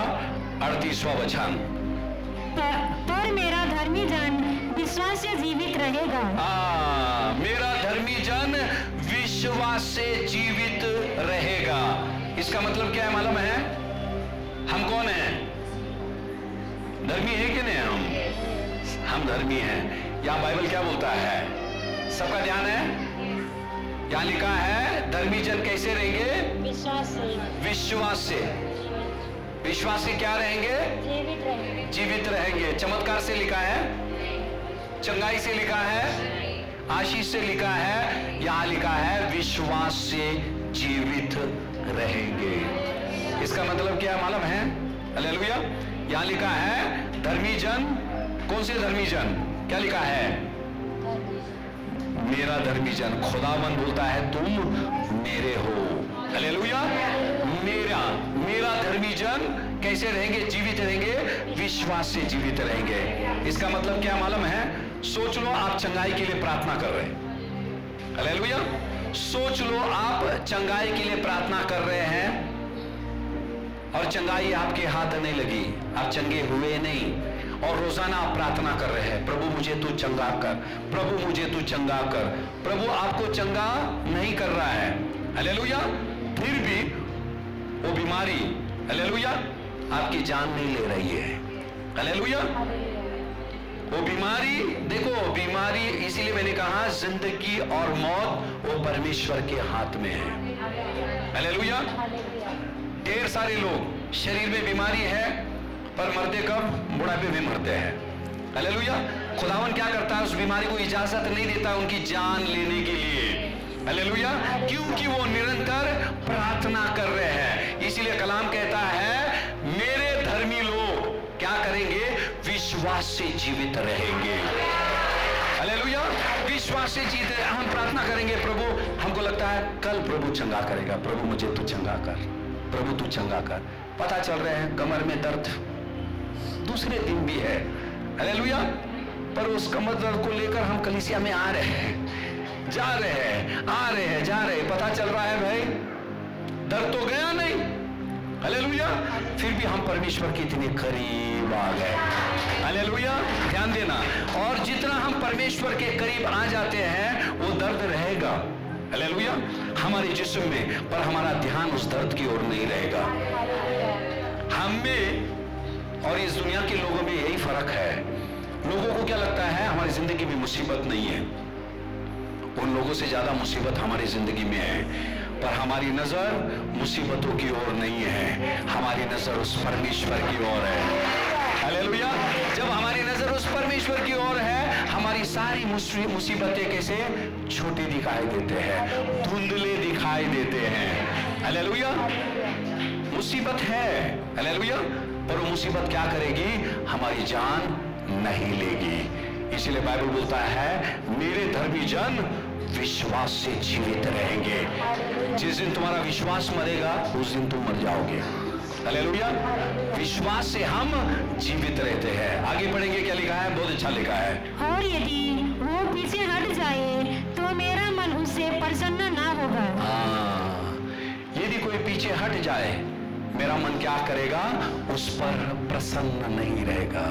38वां वचन। पर मेरा धर्मी जन विश्वास से जीवित रहेगा। मेरा धर्मी जन विश्वास से जीवित रहेगा। इसका मतलब क्या है मालूम है? हम कौन हैं? धर्मी है कि नहीं? हम धर्मी हैं। यहाँ बाइबल क्या बोलता है? सबका ध्यान है, यहाँ लिखा है धर्मी जन कैसे रहेंगे? विश्वास से, विश्वास से। विश्वास से क्या रहेंगे? जीवित रहेंगे, जीवित रहेंगे। चमत्कार से लिखा है, चंगाई से लिखा है, आशीष से लिखा है, यहां लिखा है विश्वास से जीवित रहेंगे। इसका मतलब क्या मालूम है? हालेलुया। यहां लिखा है धर्मी जन। कौन से धर्मी जन? क्या लिखा है? मेरा धर्मी जन। खुदावन बोलता है तुम मेरे हो, हालेलुया। मेरा धर्मी जन कैसे रहेंगे? जीवित रहेंगे, विश्वास से जीवित रहेंगे। इसका मतलब क्या मालूम है? सोच लो आप चंगाई के लिए प्रार्थना कर रहे हैं, हालेलुया। सोच लो आप चंगाई के लिए प्रार्थना कर रहे हैं और चंगाई आपके हाथ नहीं लगी, आप चंगे हुए नहीं, और रोजाना आप प्रार्थना कर रहे हैं, प्रभु मुझे तू चंगा कर, प्रभु मुझे तू चंगा कर। प्रभु आपको चंगा नहीं कर रहा है, हालेलुया। फिर भी वो बीमारी, हालेलुया, आपकी जान नहीं ले रही है, हालेलुया। वो बीमारी, देखो बीमारी, इसीलिए मैंने कहा जिंदगी और मौत वो परमेश्वर के हाथ में है, हालेलुया। ढेर सारे लोग शरीर में बीमारी है पर मरते कब? बुढ़ापे में मरते हैं, हालेलुया। खुदावन क्या करता है? उस बीमारी को इजाजत नहीं देता उनकी जान लेने के लिए, हालेलुया, क्योंकि वो निरंतर प्रार्थना कर रहे हैं। इसीलिए कलाम कहता है मेरे धर्मी लोग क्या करेंगे? विश्वास से जीवित रहेंगे, हालेलुया। विश्वास से जीवित, हम प्रार्थना करेंगे, प्रभु हमको लगता है कल प्रभु चंगा करेगा, प्रभु मुझे तू चंगा कर, प्रभु तू चंगा कर। पता चल रहे हैं कमर में दर्द दूसरे दिन भी है, हालेलुया, पर उस कमर दर्द को लेकर हम कलीसिया में आ रहे हैं, जा रहे हैं, आ रहे हैं, जा रहे हैं। पता चल रहा है भाई दर्द तो गया नहीं, हालेलुया, फिर भी हम परमेश्वर के इतने करीब आ गए, हालेलुया। ध्यान देना, और जितना हम परमेश्वर के करीब आ जाते हैं वो दर्द रहेगा, हालेलुया, हमारे जिस्म में, पर हमारा ध्यान उस दर्द की ओर नहीं रहेगा। हमें और इस दुनिया के लोगों में यही फर्क है। लोगों को क्या लगता है हमारी जिंदगी में मुसीबत नहीं है, उन लोगों से ज्यादा मुसीबत हमारी जिंदगी में है। पर हमारी नजर मुसीबतों की ओर नहीं है, हमारी नजर उस परमेश्वर की ओर है। हालेलुया। जब हमारी नजर उस परमेश्वर की ओर है, हमारी सारी मुसीबतें कैसे छोटी दिखाई देते हैं, धुंधले दिखाई देते हैं। हालेलुया। मुसीबत है, हालेलुया, पर वो मुसीबत क्या करेगी? हमारी जान नहीं लेगी। इसलिए बाइबल बोलता है मेरे धर्मी जन विश्वास से जीवित रहेंगे। जिस दिन तुम्हारा विश्वास मरेगा उस दिन तुम मर जाओगे। हालेलुया। विश्वास से हम जीवित रहते हैं। आगे पढ़ेंगे, क्या लिखा है? बहुत अच्छा लिखा है। और यदि वो पीछे हट जाए तो मेरा मन उससे प्रसन्न ना होगा। यदि कोई पीछे हट जाए, मेरा मन क्या करेगा? उस पर प्रसन्न नहीं रहेगा।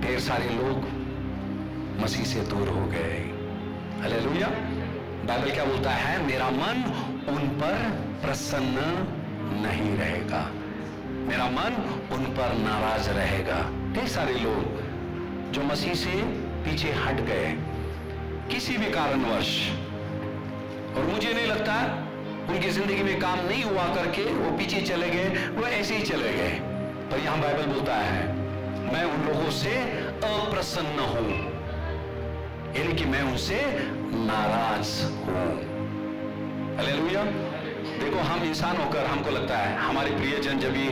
ढेर सारे लोग मसीह से दूर हो गए। हालेलुया। बाइबल क्या बोलता है? मेरा मन उन पर प्रसन्न नहीं रहेगा, मेरा मन उन पर नाराज रहेगा। ढेर सारे लोग जो मसीह से पीछे हट गए किसी भी कारणवश, और मुझे नहीं लगता उनकी जिंदगी में काम नहीं हुआ करके वो पीछे चले गए, वो ऐसे ही चले गए। पर यहां बाइबल बोलता है मैं उन लोगों से अप्रसन्न हूं, यानी कि मैं उनसे नाराज हूं। हालेलुया। देखो, हम इंसान होकर हमको लगता है हमारे प्रियजन जब भी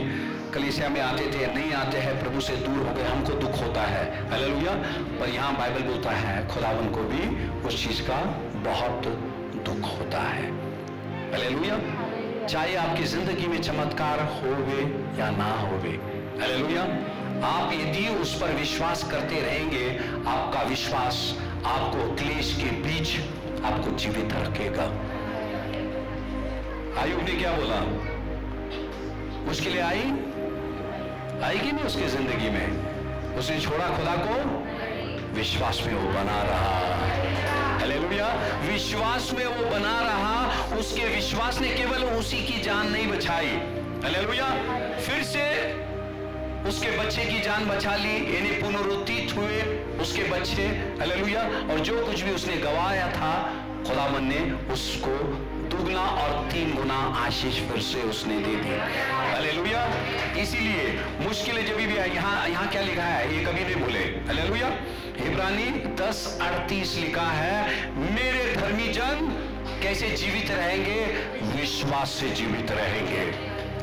कलीसिया में आते थे, नहीं आते हैं, प्रभु से दूर हो गए, हमको दुख होता है। हालेलुया। पर यहाँ बाइबल बोलता है खुदावन को भी उस चीज का बहुत दुख होता है। हालेलुया। चाहे आपकी जिंदगी में चमत्कार होवे या ना होवे, हालेलुया, आप यदि उस पर विश्वास करते रहेंगे, आपका विश्वास आपको क्लेश के बीच आपको जीवित रखेगा। आयुब ने क्या बोला? मुश्किलें आएगी नहीं उसकी जिंदगी में, उसने छोड़ा खुदा को, विश्वास में वो बना रहा। हालेलुया। विश्वास में वो बना रहा, उसके विश्वास ने केवल उसी की जान नहीं बचाई, हालेलुया, फिर से उसके बच्चे की जान बचा ली, यानी पुनरुत्थित हुए उसके बच्चे। हालेलुया। और जो कुछ भी उसने गवाया था, खुदावन ने उसको दुगना और 3 गुना आशीष फिर से उसने दे दी। हालेलुया। इसीलिए मुश्किलें जब भी आई, यहाँ क्या लिखा है ये कभी नहीं भूले। हालेलुया। इब्रानी 10:38 लिखा है मेरे धर्मी जन कैसे जीवित रहेंगे? विश्वास से जीवित रहेंगे।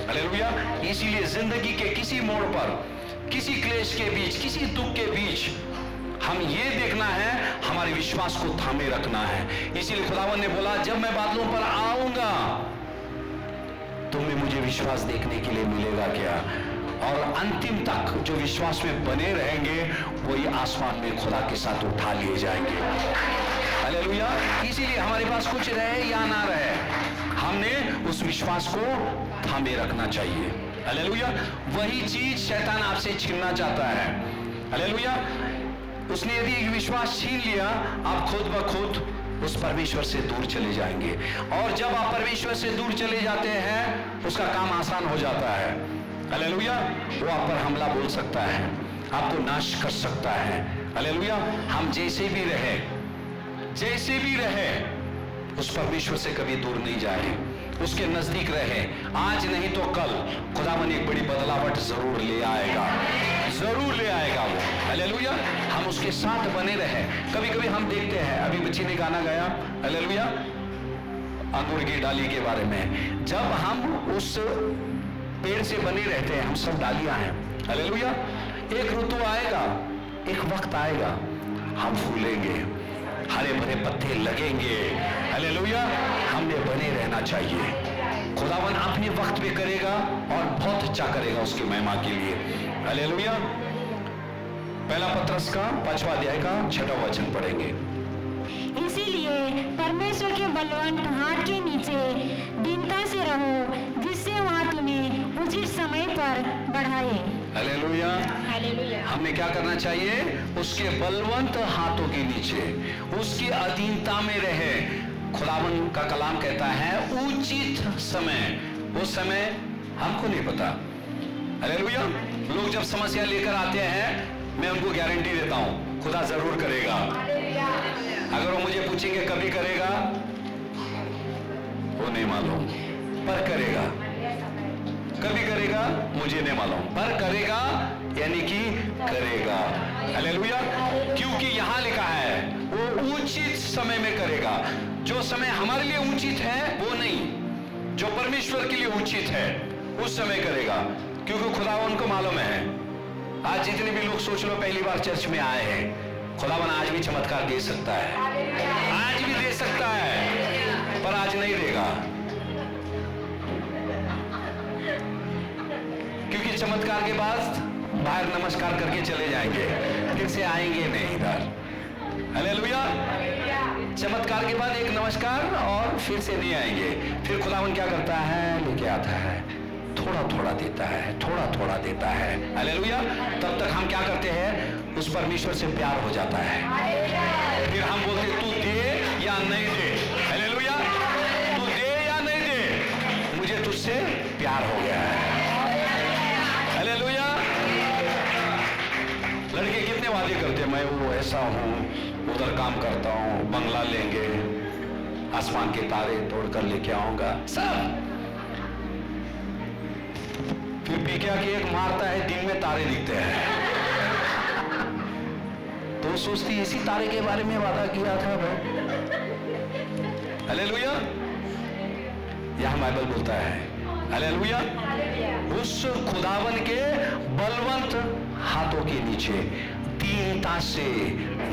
हालेलुया। इसीलिए जिंदगी के किसी मोड़ पर, किसी क्लेश के बीच, किसी दुख के बीच हम ये देखना है, हमारे विश्वास को थामे रखना है। इसीलिए खुदावन ने बोला जब मैं बादलों पर आऊंगा तुम्हें मुझे विश्वास देखने के लिए मिलेगा क्या? और अंतिम तक जो विश्वास में बने रहेंगे वही आसमान में खुदा के साथ उठा लिए जाएंगे। हालेलुया। इसीलिए हमारे पास कुछ रहे या ना रहे, हमने उस विश्वास को थामे रखना चाहिए। हालेलुया। वही चीज शैतान आपसे छीनना चाहता है। हालेलुया। उसने यदि विश्वास छीन लिया, आप खुद ब खुद उस परमेश्वर से दूर चले जाएंगे। और जब आप परमेश्वर से दूर चले जाते हैं, उसका काम आसान हो जाता है। हालेलुया। वो आप पर हमला बोल सकता है, आपको नाश कर सकता है। हालेलुया। हम जैसे भी रहे उस परमेश्वर से कभी दूर नहीं जाए, उसके नजदीक रहे। आज नहीं तो कल खुदावन एक बड़ी बदलावट जरूर ले आएगा, जरूर ले आएगा वो। हालेलुया। हम उसके साथ बने रहे। कभी कभी हम देखते हैं, अभी बच्ची ने गाना गाया, हालेलुया, अंगूर की डाली के बारे में। जब हम उस पेड़ से बने रहते हैं, हम सब डालियां हैं। हालेलुया। एक ऋतु आएगा, एक वक्त आएगा, हम फूलेंगे, हरे भरे पत्ते लगेंगे। हालेलुया। हमने बने रहना चाहिए। खुदावन अपने वक्त पे करेगा और बहुत अच्छा करेगा उसकी महिमा के लिए। हालेलुया। पहला पत्रस का 5वां अध्याय का 6वां वचन पढ़ेंगे। इसीलिए परमेश्वर के बलवंत हाथ के नीचे दीनता से रहो, जिससे वहाँ तुम्हें उचित समय पर बढ़ाए। हालेलुया। हालेलुया। हमें क्या करना चाहिए? उसके बलवंत हाथों के नीचे, उसकी अधीनता में रहे। खुदावन का कलाम कहता है उचित समय। वो समय हमको नहीं पता। हालेलुया। लोग जब समस्या लेकर आते हैं, मैं उनको गारंटी देता हूं खुदा जरूर करेगा। अगर वो मुझे पूछेंगे कभी करेगा, वो नहीं मालूम, पर करेगा। कभी करेगा मुझे नहीं मालूम, पर करेगा यानी कि करेगा। हालेलुया। क्योंकि यहां लिखा है वो उचित समय में करेगा। जो समय हमारे लिए उचित है वो नहीं, जो परमेश्वर के लिए उचित है उस समय करेगा, क्योंकि खुदावन को मालूम है। आज जितने भी लोग सोच लो पहली बार चर्च में आए हैं, खुदावन आज भी चमत्कार दे सकता है, आज भी दे सकता है, पर आज नहीं देगा, क्योंकि चमत्कार के बाद बाहर नमस्कार करके चले जाएंगे, फिर से आएंगे नहीं इधर। हालेलुया। चमत्कार के बाद एक नमस्कार और फिर से नहीं आएंगे। फिर खुदावन क्या करता है, लेके आता है, थोड़ा थोड़ा देता है, थोड़ा थोड़ा देता है। हालेलुया। तब तक हम क्या करते हैं, उस परमेश्वर से प्यार हो जाता है। फिर हम बोलते तू दे या नहीं दे। हालेलुया। तू दे या नहीं दे, मुझे तुझसे प्यार हो गया है। हालेलुया। लड़के कितने वादे करते, मैं वो ऐसा हूं, उधर काम करता हूं, बंगला लेंगे, आसमान के तारे तोड़कर लेके आऊंगा, सब। फिर पी क्या कि एक मारता है, दिन में तारे दिखते हैं, तो सोचती इसी तारे के बारे में वादा किया था भाई। हालेलुया। यह बाइबल बोलता है। हालेलुया। उस खुदावन के बलवंत हाथों के नीचे दीनता से,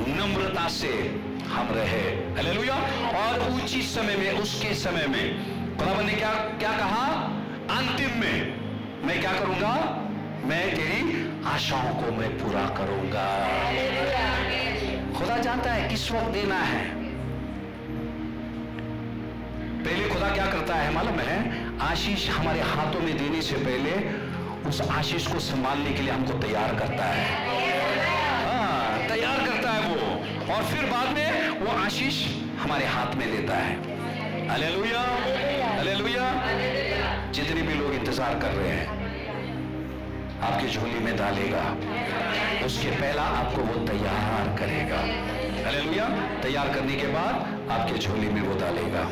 नम्रता से हम रहे। हालेलुया। और उचित समय में, उसके समय में खुदावन ने क्या क्या कहा, अंतिम में मैं क्या करूंगा, मैं तेरी आशाओं को मैं पूरा करूंगा। खुदा जानता है किस वक्त देना है। पहले खुदा क्या करता है मालूम है, आशीष हमारे हाथों में देने से पहले उस आशीष को संभालने के लिए हमको तैयार करता है। हाँ, तैयार करता है वो, और फिर बाद में वो आशीष हमारे हाथ में देता है। हालेलुया। हालेलुया। जितने भी लोग इंतजार कर रहे हैं, आपकी झोली में डालेगा, उसके पहला आपको वो तैयार करेगा। हालेलुया। तैयार करने के बाद आपके झोली में वो डालेगा।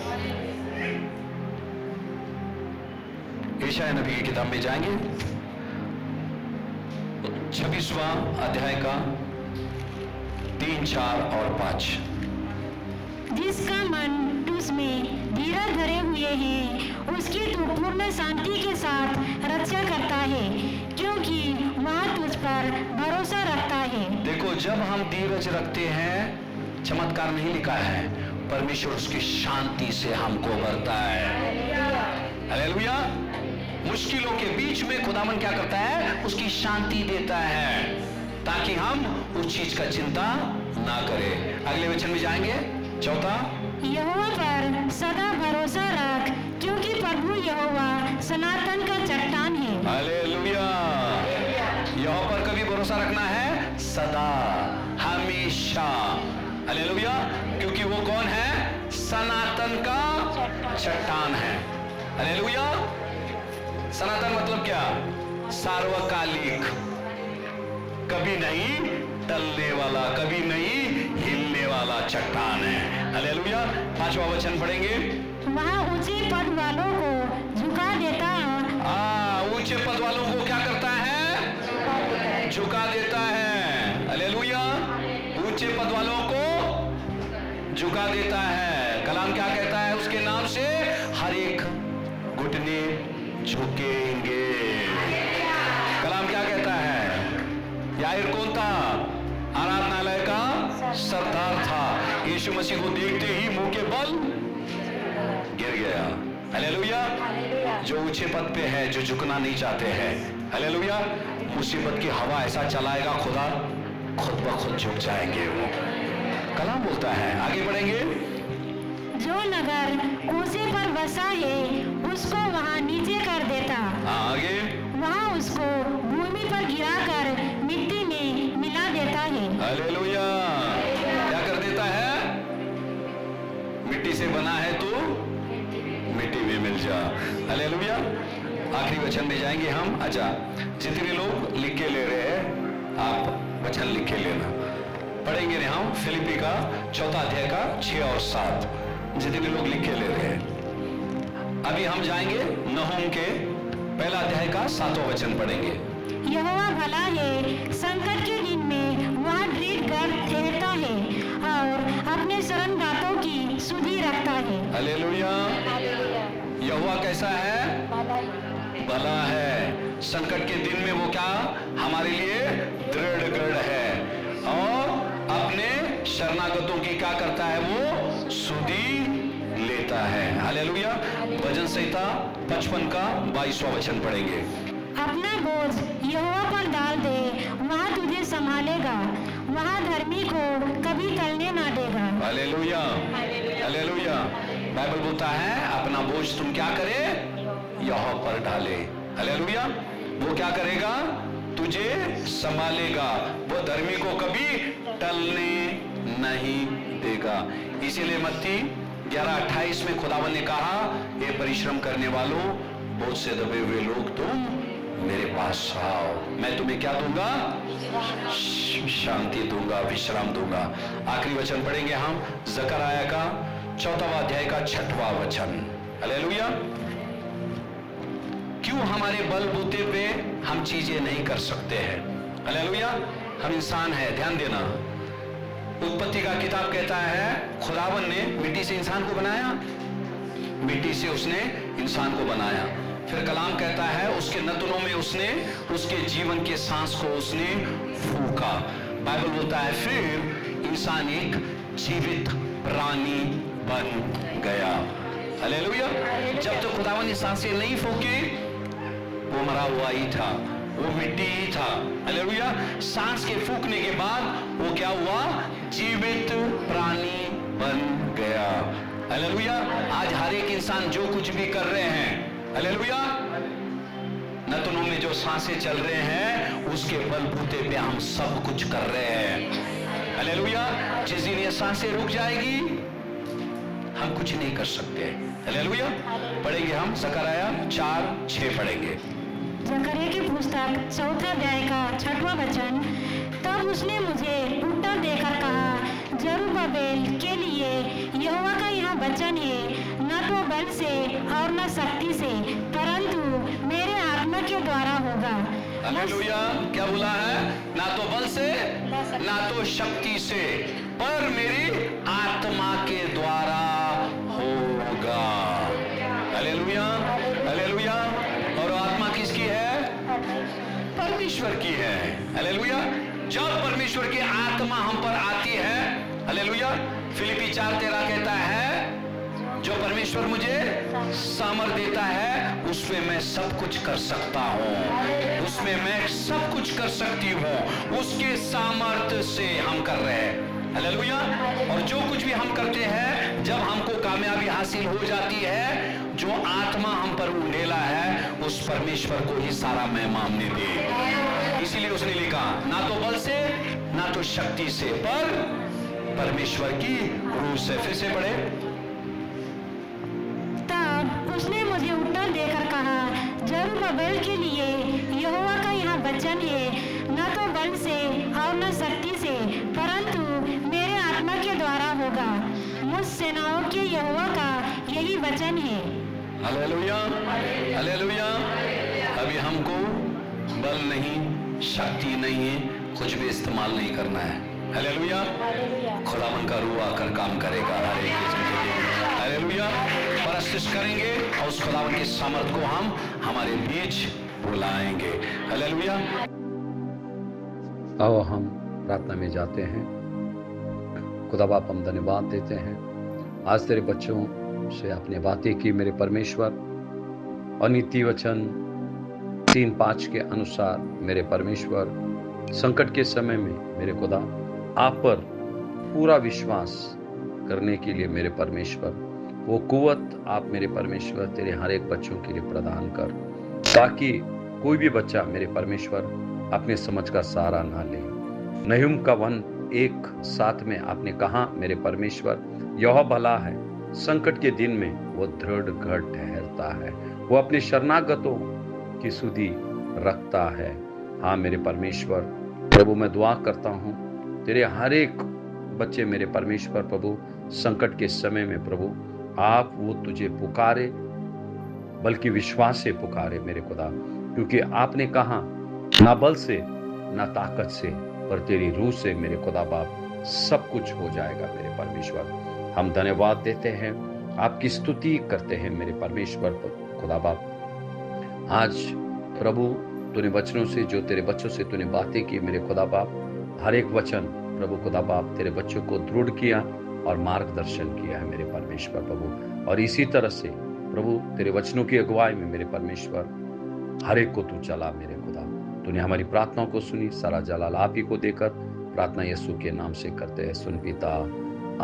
यशायाह नबी की किताब में जाएंगे, 26वां अध्याय का 3, 4 और 5। जिसका मन उसमें धीरज धरे हुए है, उसकी तू पूर्ण शांति के साथ रक्षा करता है, क्योंकि वह तुझ पर भरोसा रखता है। देखो, जब हम धीरज रखते हैं, चमत्कार नहीं लिखा है, परमेश्वर उसकी शांति से हमको भरता है। हालेलुया। मुश्किलों के बीच में खुदावन क्या करता है, उसकी शांति देता है, ताकि हम उस चीज का चिंता ना करें। अगले वचन में जाएंगे, 4। यहोवा पर सदा भरोसा रख, क्योंकि प्रभु यहोवा सनातन का चट्टान है। हालेलुया। यहोवा पर कभी भरोसा रखना है, सदा, हमेशा। हालेलुया। क्योंकि वो कौन है, सनातन का चट्टान है। हालेलुया। सनातन मतलब क्या, सार्वकालिक, कभी नहीं टलने वाला, कभी नहीं हिलने वाला चट्टान है। हालेलुया। 5वां वचन पढ़ेंगे। वहाँ ऊंचे पद वालों को झुका देता है। ऊंचे पद वालों को क्या करता है, झुका देता है। हालेलुया। ऊंचे पद वालों को झुका देता है। कलाम क्या कहता है, उसके नाम से हर एक घुटने झुकेंगे। कलाम क्या कहता है, याईर कौन था, आराधनालय का सरदार था, यीशु मसीह को देखते ही मुंह के बल गिर गया। हालेलुया। जो ऊंचे पद पे है, जो झुकना नहीं चाहते हैं, हालेलुया, मुसीबत की हवा ऐसा चलाएगा, खुदा खुद ब खुद झुक जाएंगे वो। कलाम बोलता है, आगे बढ़ेंगे। जो नगर ऊंचे पर बसा है, उसको वहाँ नीचे कर देता। आगे। वहाँ उसको भूमि पर गिराकर मिट्टी में मिला देता है। हालेलुया। क्या कर देता है, मिट्टी से बना है तो मिट्टी में मिल जा। हालेलुया। आखिरी वचन में जाएंगे हम। अच्छा, जितने लोग लिख के ले रहे हैं, आप वचन लिख के लेना। पढ़ेंगे हम फिलिपी का 4 अध्याय का 6 और 7। जितने लोग लिख के ले रहे हैं, अभी हम जाएंगे नहूम के पहला अध्याय का 7वां वचन पढ़ेंगे। यहोवा भला है, संकट के दिन में वह दृढ़ कर ठहरता है और अपने शरणदातों की सुधि रखता है। हालेलुया। यहोवा कैसा है? भला है। संकट के दिन में वो क्या हमारे लिए दृढ़ है और अपने शरणागतों की क्या करता है? वो सुधि लेता है। हालेलुया। भजन संहिता 55 का 22वां वचन पढ़ेंगे। अपना बोझ यहोवा पर डाल दे, वह तुझे संभालेगा, वह धर्मी को कभी टलने ना देगा। हालेलुया। हालेलुया। बाइबल बोलता है अपना बोझ तुम क्या करे? यहोवा पर डाले। हालेलुया। वो क्या करेगा? तुझे संभालेगा, वो धर्मी को कभी टलने नहीं देगा। इसीलिए मत्ती 11:28 में खुदावन ने कहा, ये परिश्रम करने वालों, बोझ से दबे हुए लोग, तुम मेरे पास आओ, मैं तुम्हें क्या दूंगा? शांति दूंगा, विश्राम दूंगा। आखिरी वचन पढ़ेंगे हम जकरयाह का 4वां अध्याय का 6वां वचन। हालेलुया। क्यों हमारे बलबूते पे हम चीजें नहीं कर सकते हैं? हालेलुया। हम इंसान है, ध्यान देना। उत्पत्ति का किताब कहता है खुदावन ने मिट्टी से इंसान को बनाया, मिट्टी से उसने इंसान को बनाया। फिर कलाम कहता है उसके नथनों में उसने उसके जीवन के सांस को उसने फूका। बाइबल बोलता है फिर इंसान एक जीवित प्राणी बन गया। हालेलुया। जब तक खुदावन ने सांसें नहीं फूकी वो मरा हुआ ही था, वो मिट्टी ही था। हालेलुया। सांस के फूकने के बाद वो क्या हुआ? जीवित प्राणी बन गया। हालेलुया। आज हर एक इंसान जो कुछ भी कर रहे हैं, हालेलुया, नथनों में जो सांसें चल रहे हैं उसके बलबूते पे हम सब कुछ कर रहे हैं। हालेलुया। जिस दिन ये सांसें रुक जाएगी हम कुछ नहीं कर सकते। हालेलुया। पढ़ेंगे हम जकरयाह 4:6 पढ़ेंगे। जकरयाह की पुस्तक 4 अध्याय का 6वां वचन। तब उसने मुझे उत्तर देकर कहा, जरुब्बाबेल के लिए यहोवा का यह वचन है, न तो बल से और न शक्ति से, परंतु मेरे आत्मा के द्वारा होगा। हालेलुया। क्या बोला है? ना तो बल से ना तो शक्ति से, पर मेरी आत्मा के द्वारा होगा। हालेलुया। हालेलुया। और आत्मा किसकी है? परमेश्वर की है। हालेलुया। जब परमेश्वर की आत्मा हम पर आती है, हालेलुया, फिलिपी 4:13 कहता है जो परमेश्वर मुझे सामर्थ देता है उसमें मैं सब कुछ कर सकता हूँ, उसमें मैं सब कुछ कर सकती हूँ, उसके सामर्थ्य से हम कर रहे हैं। हालेलुया। और जो कुछ भी हम करते हैं, जब हमको कामयाबी हासिल हो जाती है, जो आत्मा हम पर उंडेला है उस परमेश्वर को ही सारा महिमा हमने दी। इसीलिए उसने लिखा ना तो बल से ना तो शक्ति से, पर परमेश्वर की रूह से। फिर से पढ़े। तब उसने मुझे उत्तर देकर कहा, जरुब्बाबेल के लिए यहोवा का यह वचन है, न तो बल से और न शक्ति से, परंतु मेरे आत्मा के द्वारा होगा। मुझ सेनाओं के यहोवा का यही वचन है। हालेलुया। हालेलुया। अभी हमको बल नहीं, शक्ति नहीं है, कुछ भी इस्तेमाल नहीं करना है। हालेलुया। खुदावन का रूह आकर काम करेगा हर एक की जिंदगी। हालेलुया। परस्तिश करेंगे और उस खुदावन के सामर्थ को हम हमारे बीच बुलाएंगे। हालेलुया। आओ हम प्रार्थना में जाते हैं। खुदा बाप हम धन्यवाद देते हैं, आज तेरे बच्चों से आपने बातें की मेरे परमेश्वर, और नीति वचन 3:5 के अनुसार मेरे परमेश्वर संकट के समय में मेरे खुदा आप पर पूरा विश्वास करने के लिए मेरे परमेश्वर वो कुव्वत आप मेरे परमेश्वर तेरे हर एक बच्चों के लिए प्रदान कर, ताकि कोई भी बच्चा मेरे परमेश्वर अपने समझ का सहारा ना ले। नहूम का 1:7 में आपने कहा मेरे परमेश्वर यहोवा भला है, संकट के दिन में वो दृढ़ घर ठहरता है, वो अपने शरणागतों की सुधि रखता है। हाँ मेरे परमेश्वर प्रभु, मैं दुआ करता हूँ तेरे हर एक बच्चे मेरे परमेश्वर प्रभु संकट के समय में प्रभु आप वो तुझे पुकारे, बल्कि विश्वास से पुकारे मेरे खुदा, क्योंकि आपने कहा ना बल से ना ताकत से पर तेरी रूह से मेरे खुदा बाप सब कुछ हो जाएगा मेरे परमेश्वर। हम धन्यवाद देते हैं, आपकी स्तुति करते हैं मेरे परमेश्वर खुदा बाप। आज प्रभु तूने वचनों से, जो तेरे बच्चों से तूने बातें की मेरे खुदा बाप, हर एक वचन प्रभु खुदा बाप तेरे बच्चों को दृढ़ किया और मार्गदर्शन किया है मेरे परमेश्वर प्रभु। और इसी तरह से प्रभु तेरे वचनों की अगुवाई में मेरे परमेश्वर हर एक को तू चला मेरे खुदा। तूने हमारी प्रार्थनाओं को सुनी, सारा जलाल आप ही को देकर प्रार्थना यीशु के नाम से करते हैं, सुन पिता,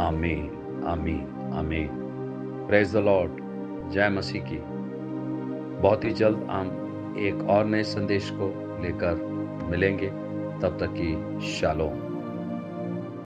आमीन आमीन आमीन। प्रेज द लॉर्ड, जय मसीह की। बहुत ही जल्द हम एक और नए संदेश को लेकर मिलेंगे, तब तक की शालोम।